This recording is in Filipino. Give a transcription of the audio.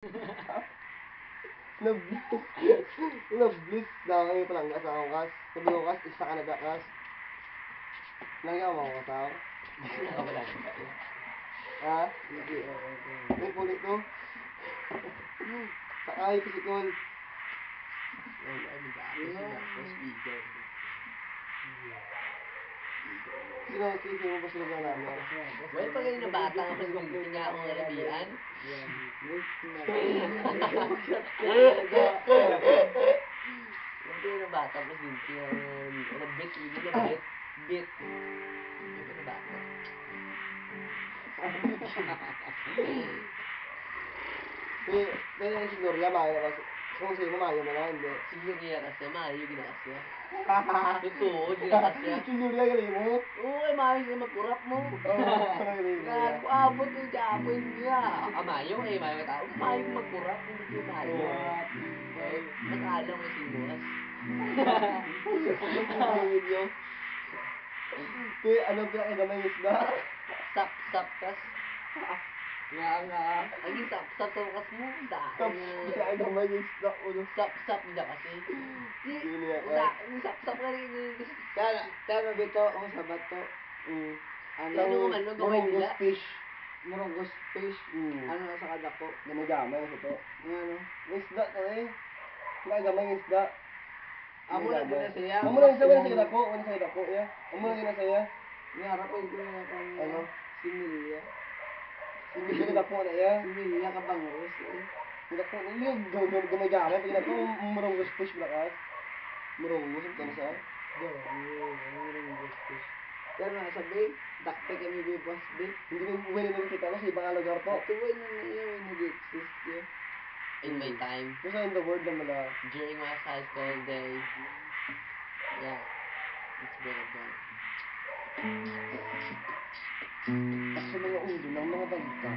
Nablis na kayo palang asawa kas. Sabi ko kas, isa ka nagakas. Langyaw mo ako kasaw. Wala. Ha? May pulit to. Sakay ko si Cole. Sino mo ba sila na namin? Well, pag kayo na bata, mas gumitin nga akong nalabihan. Pag kayo na bata, mas gumitin ang bit. Bit. Pag na bata. Pero yung signorya, mayo na kasi. Kung sa'yo mo, mayo mo na, hindi. Signorya kasi, maayo ginakas niya. Totoo, ginakas niya. Signorya, galing mo? Oo, maayo siya magkurap mo. Kaya abot yung japoy niya. Mayo tao. Maayo magkurap, hindi siya maayo. Mas alam mo si Bukas. Kaya ano pinakagamay isda? Sap kas. Nga. Ang sap kas mo. Sap, pinakagamay isda. Sap niya kasi. Sap ka rin. Kaya bito ang sabat to. Ano naman, no, gawin nila? Fish. Morongos fish. Ano sa kadako? Gamay sa to. Ano? Isda to eh. Pinakagamay isda. Amo na din na siya. Amo lang sa dako, wala sa dako ya. Amo lang na saya. Ngarap ko na kang Ano? similya. Similya dako na ya. Similya ka bangos. Dako yung gamay pag dako murong fish blakas. Murong kan sa. Morongos fish. Pero nasabi, dakpe kami bibas be. Hindi mo pwede na kita sa ibang lugar to. Tuway na yun, nag-exist yun. In my time. Kasi in the world naman na. During my high school days. Yeah. It's better than. Sa mga ulo ng mga balita.